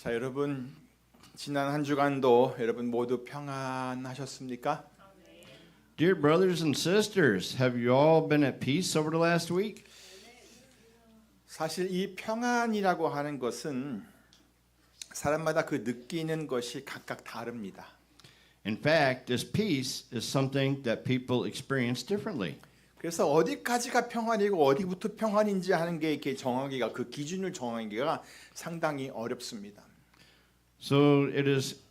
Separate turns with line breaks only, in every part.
자, 여러분 지난 한 주간도 여러분 모두 평안하셨습니까?
Dear brothers and sisters, have you all been at peace over the last week?
사실 이 평안이라고 하는 것은 사람마다 그 느끼는 것이 각각 다릅니다.
In fact, this peace is something that people experience differently.
그래서 어디까지가 평안이고 어디부터 평안인지 하는 게 이렇게 정하기가 그 기준을 정하기가 상당히 어렵습니다.
So it is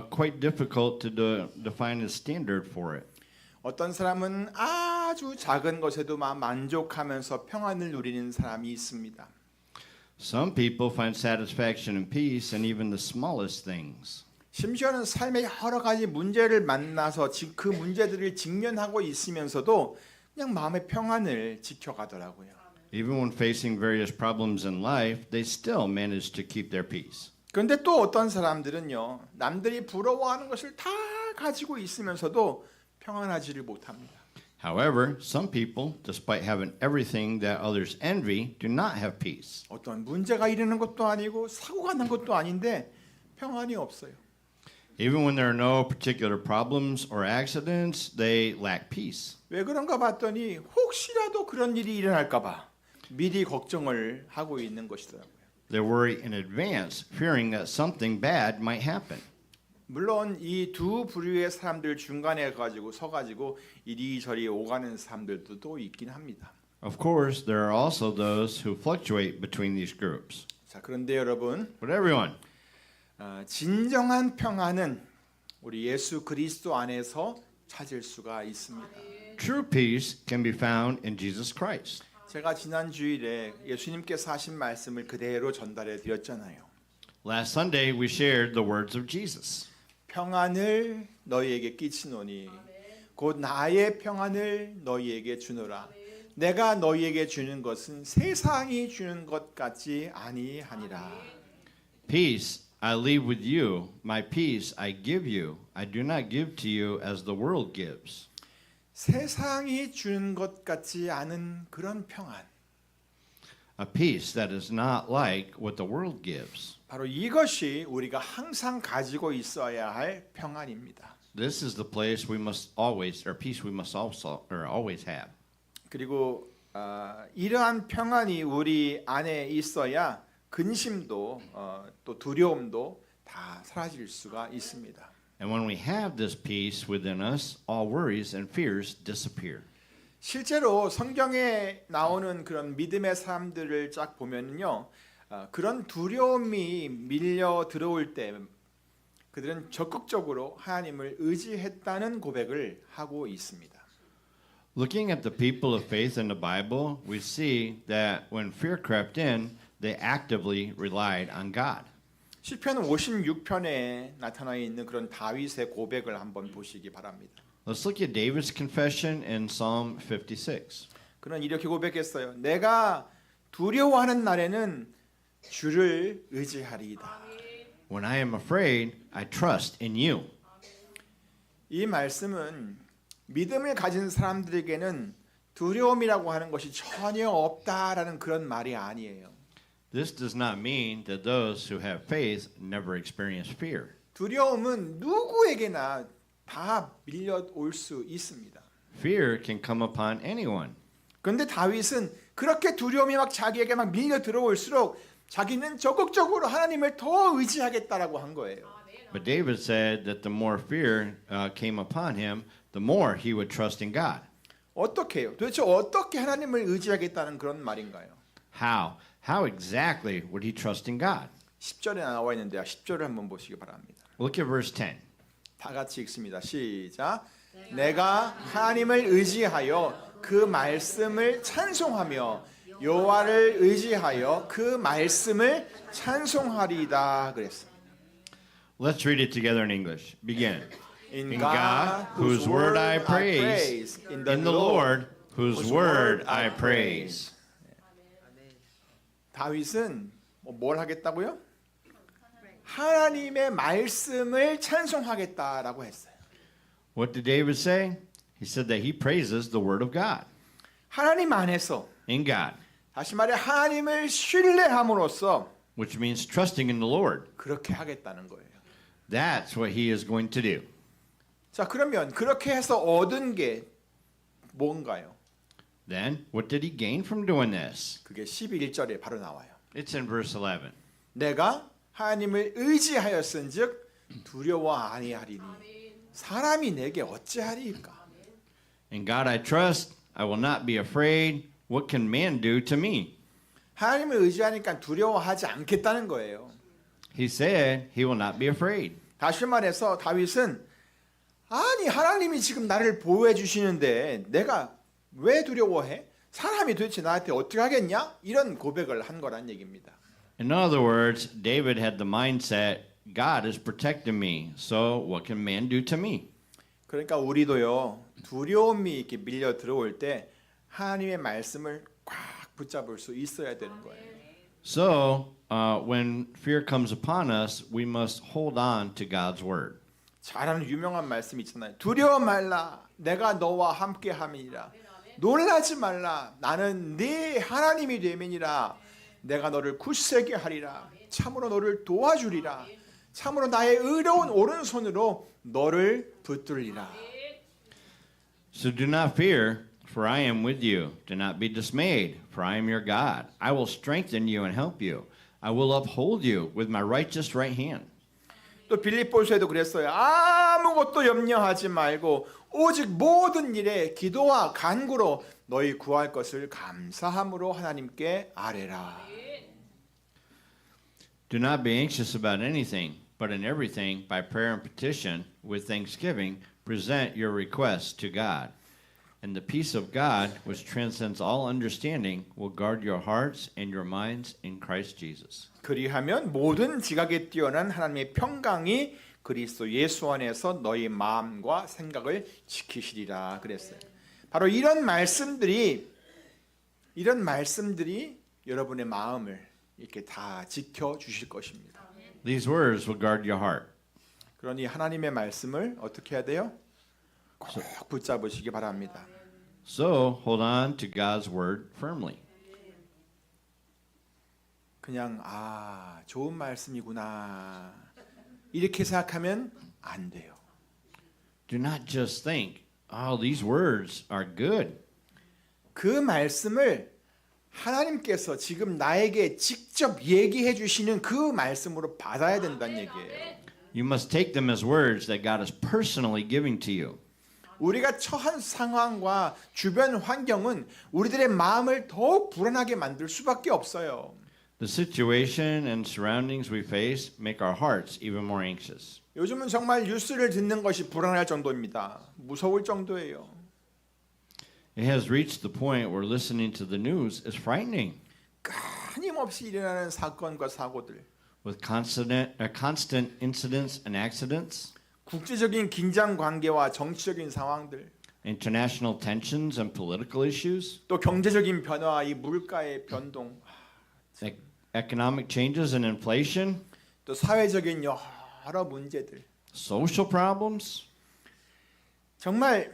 quite difficult to define a standard for it.
어떤 사람은 아주 작은 것에도 만족하면서 평안을 누리는 사람이 있습니다.
Some people find satisfaction and peace in even the smallest things.
심지어는 삶의 여러 가지 문제를 만나서 그 문제들을 직면하고 있으면서도 그냥 마음의 평안을 지켜가더라고요.
Even when facing various problems in life, they still manage to keep their peace.
그런데 또 어떤 사람들은요, 남들이 부러워하는 것을 다 가지고 있으면서도 평안하지를 못합니다.
However, some people, despite having everything that others envy, do not have peace.
어떤 문제가 일어나는 것도 아니고 사고가 난 것도 아닌데 평안이 없어요.
Even when there are no particular problems or accidents, they lack peace.
왜 그런가 봤더니 혹시라도 그런 일이 일어날까 봐 미리 걱정을 하고 있는 것이더라고요.
They worry in advance, fearing that something bad might happen.
물론 이 두 부류의 사람들 중간에 서가지고 이리저리 오가는 사람들도 또 있긴 합니다.
Of course, there are also those who fluctuate between these groups.
자, 그런데 여러분,
But everyone,
진정한 평안은 우리 예수 그리스도 안에서 찾을 수가 있습니다.
true peace can be found in Jesus Christ.
제가 지난 주일에 예수님께서 하신 말씀을 그대로 전달해 드렸잖아요.
Last Sunday, we shared the words of Jesus.
평안을 너희에게 끼치노니 곧 나의 평안을 너희에게 주노라. 내가 너희에게 주는 것은 세상이 주는 것 같지 아니하니라.
Peace I leave with you, my peace I give you. I do not give to you as the world gives.
세상이 주는 것 같지 않은 그런 평안.
A peace that is not like what the world gives.
바로 이것이 우리가 항상 가지고 있어야 할 평안입니다.
This is the place we must always, or peace we must also, or always have.
그리고 이러한 평안이 우리 안에 있어야 근심도 또 두려움도 다 사라질 수가 있습니다.
And when we have this peace within us, all worries and fears disappear.
실제로 성경에 나오는 그런 믿음의 사람들을 쫙 보면요, 그런 두려움이 밀려 들어올 때 그들은 적극적으로 하나님을 의지했다는 고백을 하고 있습니다.
Looking at the people of faith in the Bible, we see that when fear crept in, they actively relied on God.
시편 56편에 나타나 있는 그런 다윗의 고백을 한번 보시기 바랍니다.
Let's look at David's confession in Psalm 56.
그는 이렇게 고백했어요. 내가 두려워하는 날에는 주를 의지하리이다.
When I am afraid, I trust in you.
이 말씀은 믿음을 가진 사람들에게는 두려움이라고 하는 것이 전혀 없다라는 그런 말이 아니에요.
This does not mean that those who have faith never experience fear.
두려움은 누구에게나 다 밀려올 수 있습니다.
Fear can come upon anyone.
그런데 다윗은 그렇게 두려움이 막 자기에게 막 밀려 들어올수록 자기는 적극적으로 하나님을 더 의지하겠다라고 한 거예요.
But David said that the more fear came upon him, the more he would trust in God.
어떻게 해요? 도대체 어떻게 하나님을 의지하겠다는 그런 말인가요?
How? How exactly would he trust in God?
10절에 나와 있는데요. 10절을 한번 보시기 바랍니다.
Look at verse 10.
다 같이 읽습니다. 시작. 내가 하나님을 의지하여 그 말씀을 찬송하며 여호와를 의지하여 그 말씀을 찬송하리이다 그랬습니다.
Let's read it together in English. Begin.
In
God, whose word I praise, in the Lord, whose word I praise.
다윗은 뭘 하겠다고요? 하나님의 말씀을 찬송하겠다라고 했어요.
What did David say? He said that he praises the word of God.
하나님 안에서
In God.
다시 말해 하나님을 신뢰함으로써
which means trusting in the Lord.
그렇게 하겠다는 거예요.
That's what he is going to do.
자, 그러면 그렇게 해서 얻은 게 뭔가요?
Then, what did he gain from doing this?
그게 11절에 바로 나와요.
It's in verse 11.
내가 하나님을 의지하였은즉 두려워 아니하리니 사람이 내게 어찌하리이까?
In God I trust, I will not be afraid. What can man do to me?
하나님을 의지하니까 두려워하지 않겠다는 거예요.
He said he will not be afraid.
다시 말해서 다윗은 아니 하나님이 지금 나를 보호해 주시는데 내가 왜 두려워해? 사람이 도대체 나한테 어떻게 하겠냐? 이런 고백을 한 거란 얘기입니다.
In other words, David had the mindset, God is protecting me, so what can man do to me?
그러니까 우리도요 두려움이 이렇게 밀려 들어올 때 하나님의 말씀을 꽉 붙잡을 수 있어야 되는 거예요.
So, when fear comes upon us, we must hold on to God's word.
잘 아는 유명한 말씀 있잖아요. 두려워 말라. 내가 너와 함께 함이니라. 놀라지 말라. 나는 네 하나님이 됨이니라. 내가 너를 굳세게 하리라. 참으로 너를 도와주리라. 참으로 나의 의로운 오른손으로 너를 붙들리라.
So do not fear, for I am with you. Do not be dismayed, for I am your God. I will strengthen you and help you. I will uphold you with my righteous right hand.
또 빌립보서에도 그랬어요. 아무것도 염려하지 말고 오직 모든 일에 기도와 간구로 너희 구할 것을 감사함으로 하나님께 아뢰라.
Do not be anxious about anything, but in everything, by prayer and petition, with thanksgiving, present your requests to God. And the peace of God, which transcends all understanding, will guard your hearts and your minds in Christ Jesus.
그리하면 모든 지각에 뛰어난 하나님의 평강이 그리스도 예수 안에서 너희 마음과 생각을 지키시리라 그랬어요. 바로 이런 말씀들이 여러분의 마음을 이렇게 다 지켜 주실 것입니다.
These words will guard your heart.
그러니 하나님의 말씀을 어떻게 해야 돼요? 꼭 붙잡으시기 바랍니다.
So hold on to God's word firmly.
그냥 좋은 말씀이구나 이렇게 생각하면 안 돼요.
Do not just think, oh, these words are good.
그 말씀을 하나님께서 지금 나에게 직접 얘기해 주시는 그 말씀으로 받아야 된다는 얘기예요.
You must take them as words that God is personally giving to you.
우리가 처한 상황과 주변 환경은 우리들의 마음을 더욱 불안하게 만들 수밖에 없어요.
The situation and surroundings we face make our hearts even more anxious.
요즘은 정말 뉴스를 듣는 것이 불안할 정도입니다. 무서울 정도예요.
It has reached the point where listening to the news is frightening.
끊임없이 일어나는 사건과 사고들,
With constant incidents and accidents,
국제적인 긴장 관계와 정치적인 상황들,
international tensions and political issues,
또 경제적인 변화, 이 물가의 변동,
economic changes and inflation,
또 사회적인 여러 문제들.
social problems.
정말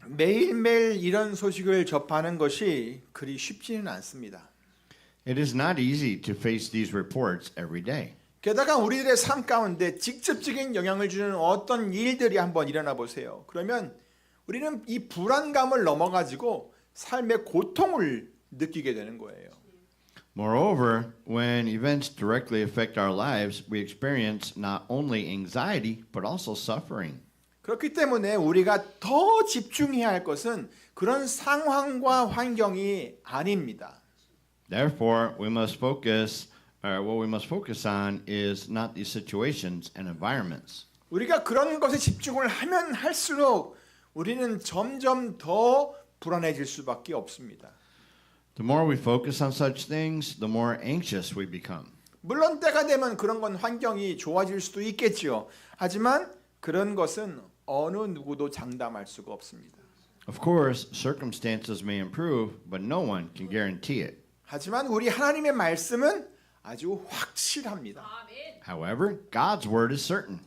매일매일 이런 소식을 접하는 것이 그리 쉽지는 않습니다.
It is not easy to face these reports every day.
게다가 우리들의 삶 가운데 직접적인 영향을 주는 어떤 일들이 한번 일어나 보세요. 그러면 우리는 이 불안감을 넘어가지고 삶의 고통을 느끼게 되는 거예요.
Moreover, when events directly affect our lives, we experience not only anxiety but also suffering.
그렇기 때문에 우리가 더 집중해야 할 것은 그런 상황과 환경이 아닙니다.
Therefore, what we must focus on is not these situations and environments.
우리가 그런 것에 집중을 하면 할수록 우리는 점점 더 불안해질 수밖에 없습니다.
The more we focus on such things, the more anxious we become.
물론 때가 되면 그런 건 환경이 좋아질 수도 있겠지요. 하지만 그런 것은 어느 누구도 장담할 수가 없습니다.
Of course, circumstances may improve, but no one can guarantee it.
하지만 우리 하나님의 말씀은 아주 확실합니다.
However, God's word is certain.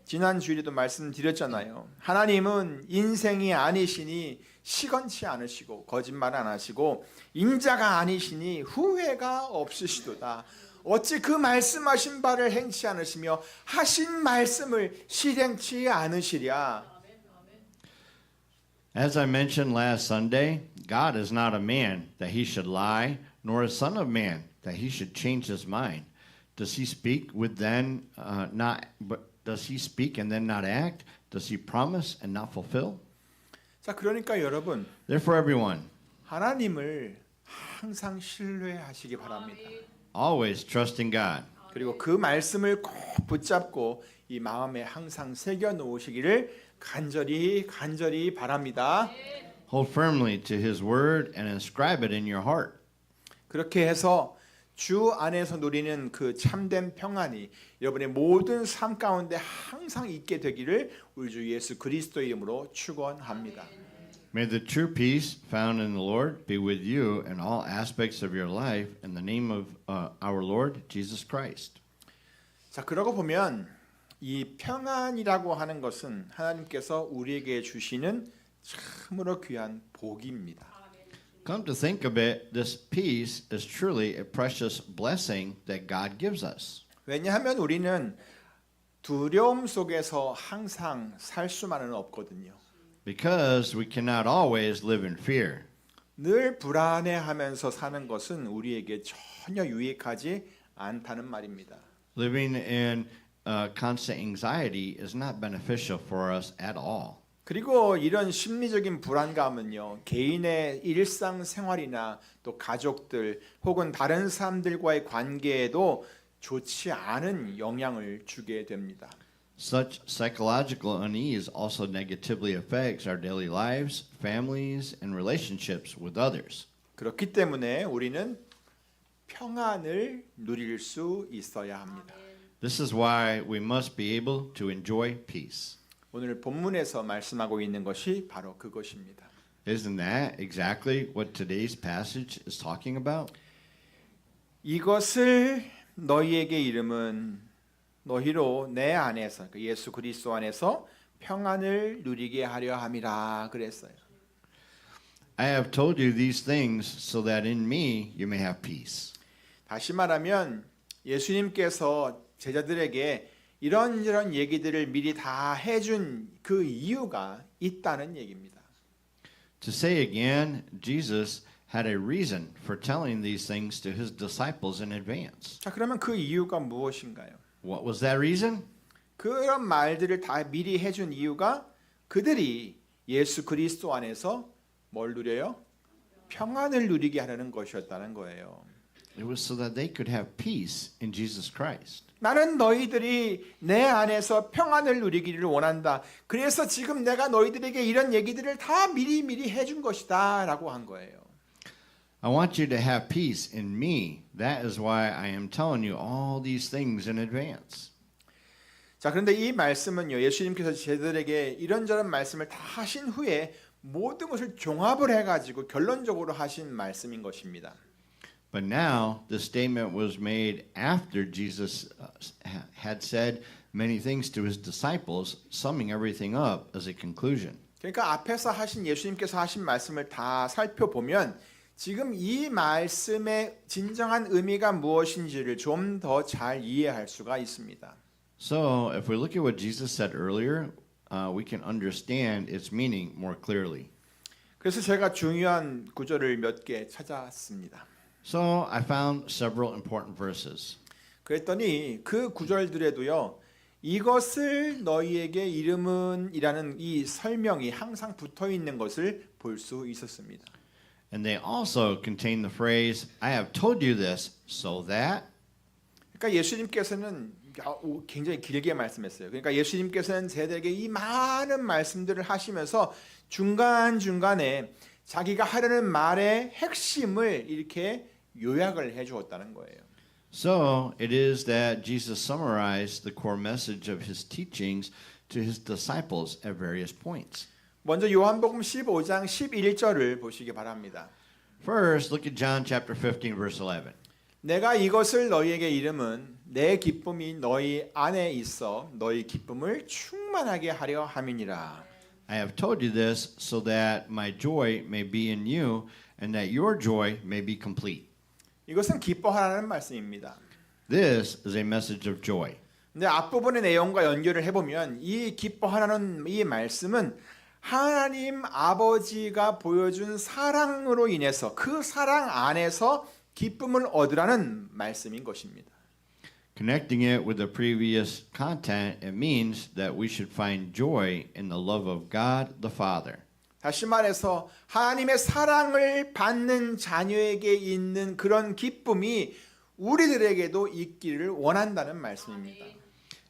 지난 주일에도 말씀드렸잖아요. 하나님은 인생이 아니시니 시건치 않으시고 거짓말 안 하시고 인자가 아니시니 후회가 없으시도다. 어찌 그 말씀하신 바를 행치 않으시며 하신 말씀을 실행치 않으시랴.
As I mentioned last Sunday, God is not a man that he should lie, nor a son of man that he should change his mind. Does he speak does he speak and then not act? Does he promise and not fulfill?
자, 그러니까 여러분,
Therefore, everyone,
하나님을 항상 신뢰하시기 바랍니다.
always trust in God.
그리고 그 말씀을 꼭 붙잡고 이 마음에 항상 새겨 놓으시기를 간절히 바랍니다.
Hold firmly to his word and inscribe it in your heart.
그렇게 해서 주 안에서 누리는 그 참된 평안이 여러분의 모든 삶 가운데 항상 있게 되기를 우리 주 예수 그리스도의 이름으로 축원합니다.
May the true peace found in the Lord be with you in all aspects of your life in the name of our Lord Jesus Christ.
자, 그러고 보면 이 평안이라고 하는 것은 하나님께서 우리에게 주시는 참으로 귀한 복입니다.
Come to think of it, this peace is truly a precious blessing that God gives us.
왜냐하면 우리는 두려움 속에서 항상 살 수만은 없거든요.
Because we cannot always live in fear.
늘 불안해하면서 사는 것은 우리에게 전혀 유익하지 않다는 말입니다.
Living in constant anxiety is not beneficial for us at all.
그리고 이런 심리적인 불안감은요, 개인의 일상생활이나 또 가족들 혹은 다른 사람들과의 관계에도 좋지 않은 영향을 주게 됩니다.
Such psychological unease also negatively affects our daily lives, families, and relationships with others.
그렇기 때문에 우리는 평안을 누릴 수 있어야 합니다.
This is why we must be able to enjoy peace.
오늘 본문에서 말씀하고 있는 것이 바로 그것입니다.
Isn't that exactly what today's passage is talking about?
이것을 너희에게 이름은 너희로 내 안에서 예수 그리스도 안에서 평안을 누리게 하려 함이라 그랬어요.
I have told you these things so that in me you may have peace.
다시 말하면 예수님께서 제자들에게 이런저런 얘기들을 미리 다 해준 그 이유가 있다는 얘기입니다.
To say again, Jesus had a reason for telling these things to his disciples in advance.
자, 그러면 그 이유가 무엇인가요?
What was that reason?
그런 말들을 다 미리 해준 이유가 그들이 예수 그리스도 안에서 뭘 누려요? 평안을 누리게 하려는 것이었다는 거예요.
It was so that they could have peace in Jesus Christ.
나는 너희들이 내 안에서 평안을 누리기를 원한다. 그래서 지금 내가 너희들에게 이런 얘기들을 다 미리 해준 것이다 라고 한 거예요.
I want you to have peace in me. That is why I am telling you all these things in advance.
자, 그런데 이 말씀은요, 예수님께서 제자들에게 이런저런 말씀을 다 하신 후에 모든 것을 종합을 해가지고 결론적으로 하신 말씀인 것입니다.
But now the statement was made after Jesus had said many things to his disciples, summing everything up as a conclusion.
그러니까 앞에서 하신 예수님께서 하신 말씀을 다 살펴보면 지금 이 말씀의 진정한 의미가 무엇인지를 좀 더 잘 이해할 수가 있습니다.
So, if we look at what Jesus said earlier, we can understand its meaning more clearly.
그래서 제가 중요한 구절을 몇 개 찾았습니다.
So, I found several important verses.
그랬더니 그 구절들에도요, 이것을 너희에게 이름은이라는 이 설명이 항상 붙어 있는 것을 볼 수 있었습니다.
And they also contain the phrase, I have told you this so that.
그러니까 예수님께서는 굉장히 길게 말씀했어요. 그러니까 예수님께서는 제자들에게 이 많은 말씀들을 하시면서 중간중간에 자기가 하려는 말의 핵심을 이렇게 요약을 해 주었다는 거예요.
So, it is that Jesus summarized the core message of his teachings to his disciples at various points.
먼저 요한복음 15장 11절을 보시기 바랍니다.
First, look at John chapter 15 verse 11.
내가 이것을 너희에게 이름은 내 기쁨이 너희 안에 있어 너희 기쁨을 충만하게 하려 함이니라.
I have told you this so that my joy may be in you and that your joy may be complete.
이것은 기뻐하라는 말씀입니다.
This is a message of joy.
근데 앞부분의 내용과 연결을 해보면 이 기뻐하라는 이 말씀은 하나님 아버지가 보여준 사랑으로 인해서 그 사랑 안에서 기쁨을 얻으라는 말씀인 것입니다.
Connecting it with the previous content, it means that we should find joy in the love of God the Father.
다시 말해서 하나님의 사랑을 받는 자녀에게 있는 그런 기쁨이 우리들에게도 있기를 원한다는 말씀입니다.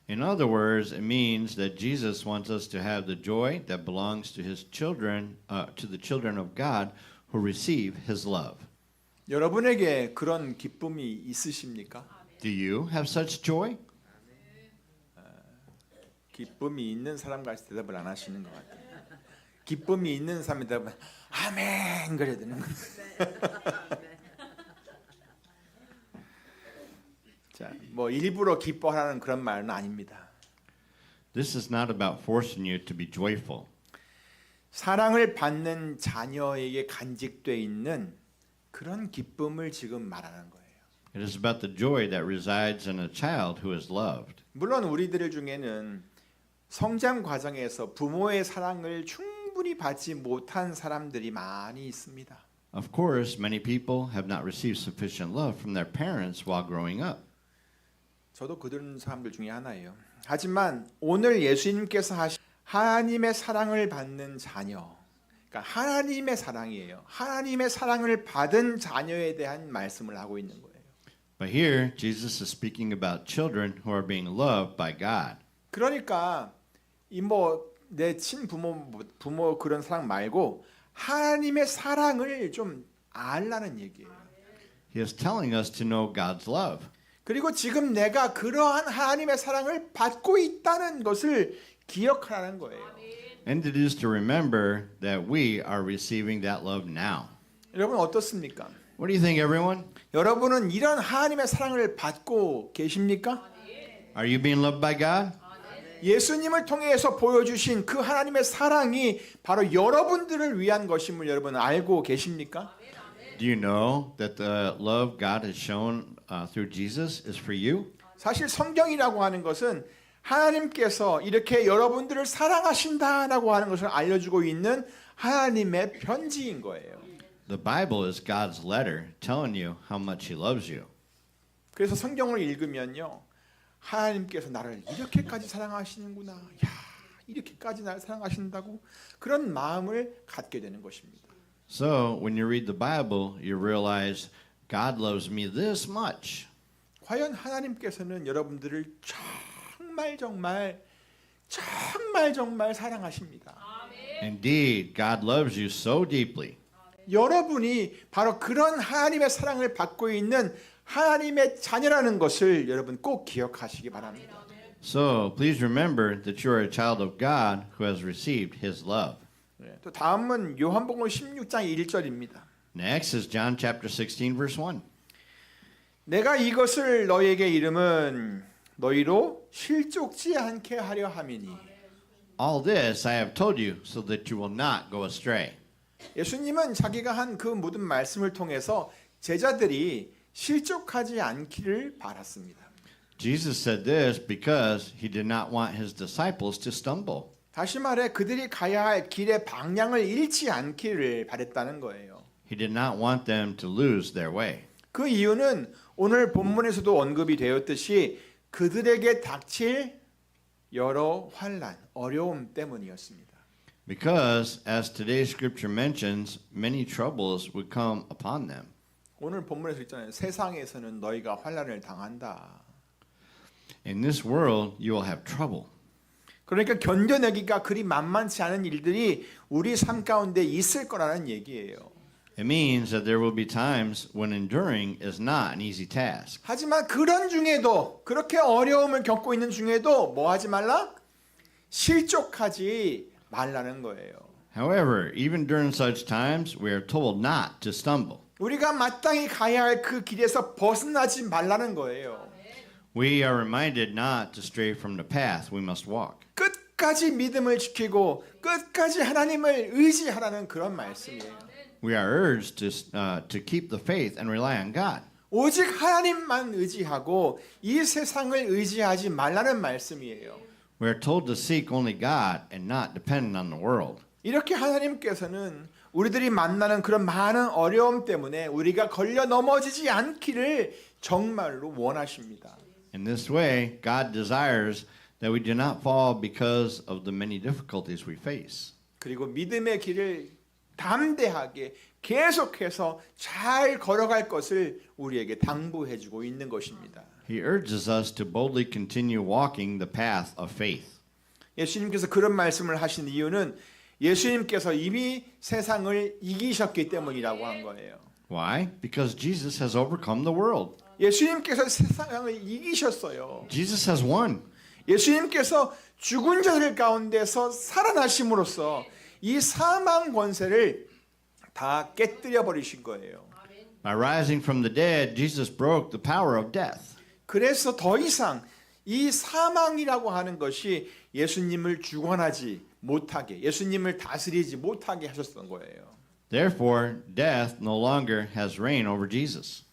In other words, it means that Jesus wants us to have the joy that belongs to his children, to the children of God who receive his love.
여러분에게 그런 기쁨이 있으십니까?
Do you have such joy?
기쁨이 있는 사람 같이 대답을 안 하시는 것 같아요. 기쁨이 있는 사람이 대답은 아멘 그래야 되는 거예요. 자, 뭐 일부러 기뻐하라는 그런 말은 아닙니다.
This is not about forcing you to be joyful.
사랑을 받는 자녀에게 간직돼 있는 그런 기쁨을 지금 말하는 거예요.
It is about the joy that resides in a child who is loved.
물론 우리들 중에는 성장 과정에서 부모의 사랑을 충분히 받지 못한 사람들이 많이 있습니다.
Of course, many people have not received sufficient love from their parents while growing up.
저도 그런 사람들 중에 하나예요. 하지만 오늘 예수님께서 하신 하나님의 사랑을 받는 자녀, 그러니까 하나님의 사랑이에요. 하나님의 사랑을 받은 자녀에 대한 말씀을 하고 있는 거예요.
But here, Jesus is speaking about children who are being loved by God.
그러니까 이 뭐 내 친부모 그런 사랑 말고 하나님의 사랑을 좀 알라는 얘기예요.
He is telling us to know God's love.
그리고 지금 내가 그러한 하나님의 사랑을 받고 있다는 것을 기억하라는 거예요.
And it is to remember that we are receiving that love now.
여러분 어떻습니까?
What do you think, everyone?
여러분은 이런 하나님의 사랑을 받고 계십니까?
Are you being loved by God?
예수님을 통해서 보여주신 그 하나님의 사랑이 바로 여러분들을 위한 것임을 여러분 알고 계십니까?
Do you know that the love God has shown through Jesus is for you?
사실 성경이라고 하는 것은 하나님께서 이렇게 여러분들을 사랑하신다라고 하는 것을 알려주고 있는 하나님의 편지인 거예요.
The Bible is God's letter telling you how much He loves you.
그래서 성경을 읽으면요, 하나님께서 나를 이렇게까지 사랑하시는구나, 야, 이렇게까지 나를 사랑하신다고 그런 마음을 갖게 되는 것입니다.
So when you read the Bible, you realize God loves me this much.
과연 하나님께서는 여러분들을 정말 사랑하십니다.
Indeed, God loves you so deeply.
여러분이 바로 그런 하나님의 사랑을 받고 있는 하나님의 자녀라는 것을 여러분 꼭 기억하시기 바랍니다.
So please remember that you are a child of God who has received His love.
또 다음은 요한복음 16장 1절입니다.
Next is John chapter 16, verse 1.
내가 이것을 너희에게 이름은 너희로 실족지 않게 하려 함이니.
All this I have told you so that you will not go astray.
예수님은 자기가 한 그 모든 말씀을 통해서 제자들이 실족하지 않기를 바랐습니다.
Jesus said this because He did not want His disciples to stumble.
다시 말해 그들이 가야 할 길의 방향을 잃지 않기를 바랬다는 거예요.
He did not want them to lose their way.
그 이유는 오늘 본문에서도 언급이 되었듯이 그들에게 닥칠 여러 환난, 어려움 때문이었습니다.
Because, as today's scripture mentions, many troubles would come upon them.
오늘 본문에서 있잖아요. 세상에서는 너희가 환난을 당한다.
In this world, you will have trouble.
그러니까 견뎌내기가 그리 만만치 않은 일들이 우리 삶 가운데 있을 거라는 얘기예요.
It means that there will be times when enduring is not an easy task.
하지만 그런 중에도 그렇게 어려움을 겪고 있는 중에도 뭐 하지 말라? 실족하지 말라는 거예요.
However, even during such times, we are told not to stumble.
우리가 마땅히 가야 할 그 길에서 벗어나지 말라는 거예요.
We are reminded not to stray from the path we must walk.
끝까지 믿음을 지키고 끝까지 하나님을 의지하라는 그런 말씀이에요.
We are urged to keep the faith and rely on God.
오직 하나님만 의지하고 이 세상을 의지하지 말라는 말씀이에요.
We are told to seek only God and not depend on the world.
이렇게 하나님께서는 우리들이 만나는 그런 많은 어려움 때문에 우리가 걸려 넘어지지 않기를 정말로 원하십니다.
In this way, God desires that we do not fall because of the many difficulties we face.
그리고 믿음의 길을 담대하게 계속해서 잘 걸어갈 것을 우리에게 당부해 주고 있는 것입니다.
He urges us to boldly continue walking the path of faith.
예수님께서 그런 말씀을 하신 이유는 예수님께서 이미 세상을 이기셨기 때문이라고 한 거예요.
Why? Because Jesus has overcome the world.
예수님께서 세상을 이기셨어요.
Jesus has won.
예수님께서 죽은 자들 가운데서 살아나심으로써 이 사망 권세를 다 깨뜨려 버리신 거예요.
By rising from the dead, Jesus broke the power of death.
그래서 더 이상 이 사망이라고 하는 것이 예수님을 주관하지 못하게, 예수님을 다스리지 못하게 하셨던 거예요.
Therefore, death no longer has reign over Jesus.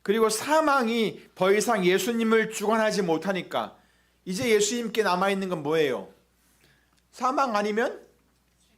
그리고 사망이 더 이상 예수님을 주관하지 못하니까 이제 예수님께 남아있는 건 뭐예요? 사망 아니면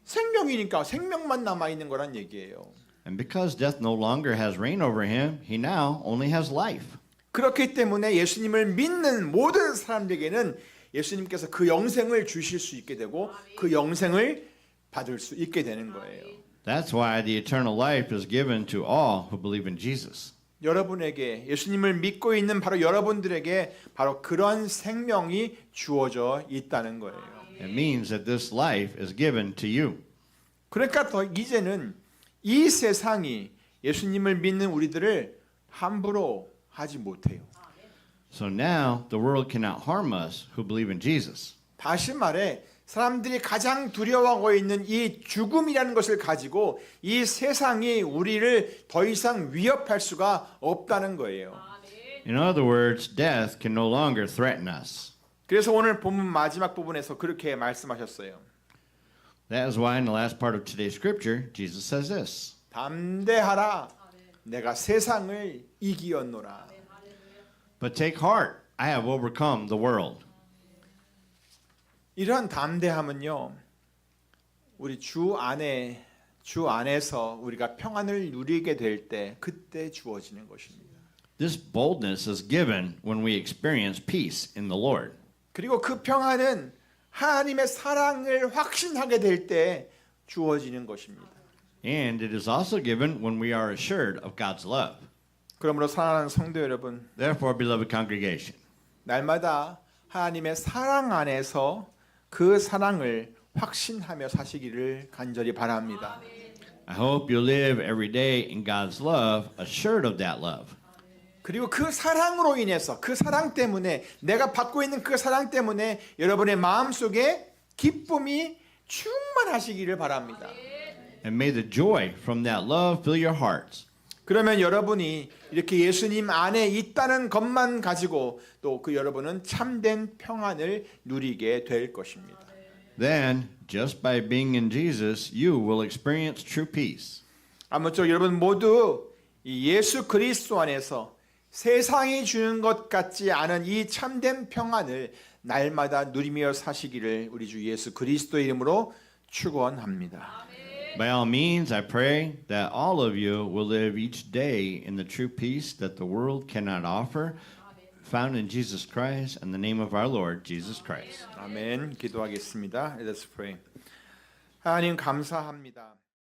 생명이니까 생명만 남아있는 거란 얘기예요.
And because death no longer has reign over him, he now only has life.
그렇기 때문에 예수님을 믿는 모든 사람들에게는 예수님께서 그 영생을 주실 수 있게 되고 그 영생을 받을 수 있게 되는 거예요.
That's why the eternal life is given to all who believe in Jesus.
여러분에게 예수님을 믿고 있는 바로 여러분들에게 바로 그런 생명이 주어져 있다는 거예요.
It means that this life is given to you.
그러니까 더 이제는 이 세상이 예수님을 믿는 우리들을 함부로 하지 못해요.
So now the world cannot harm us who believe in Jesus.
다시 말해 사람들이 가장 두려워하고 있는 이 죽음이라는 것을 가지고 이 세상이 우리를 더 이상 위협할 수가 없다는 거예요.
In other words, death can no longer threaten us.
그래서 오늘 본문 마지막 부분에서 그렇게 말씀하셨어요.
That is why in the last part of today's scripture, Jesus says this.
담대하라 내가 세상을 이기었노라.
But take heart, I have overcome the world.
이러한 담대함은요. 우리 주 안에서 우리가 평안을 누리게 될 때 그때 주어지는 것입니다.
This boldness is given when we experience peace in the Lord.
그리고 그 평안은 하나님의 사랑을 확신하게 될 때 주어지는 것입니다.
And it is also given when we are assured of God's love.
그러므로 사랑하는 성도 여러분,
Therefore, beloved congregation,
날마다 하나님의 사랑 안에서 그 사랑을 확신하며 사시기를 간절히 바랍니다.
I hope you live every day in God's love, assured of that love.
그리고 그 사랑으로 인해서 그 사랑 때문에 내가 받고 있는 그 사랑 때문에 여러분의 마음속에 기쁨이 충만하시기를 바랍니다.
And may the joy from that love fill your hearts.
그러면 여러분이 이렇게 예수님 안에 있다는 것만 가지고 또 그 여러분은 참된 평안을 누리게 될 것입니다.
Then, just by being in Jesus, you will experience true peace.
아무쪼록 여러분 모두 이 예수 그리스도 안에서 세상이 주는 것 같지 않은 이 참된 평안을 날마다 누리며 사시기를 우리 주 예수 그리스도의 이름으로 축원합니다.
By all means, I pray that all of you will live each day in the true peace that the world cannot offer, found in Jesus Christ, in the name of our Lord Jesus Christ.
아멘. 기도하겠습니다. Let us pray. 하나님 감사합니다.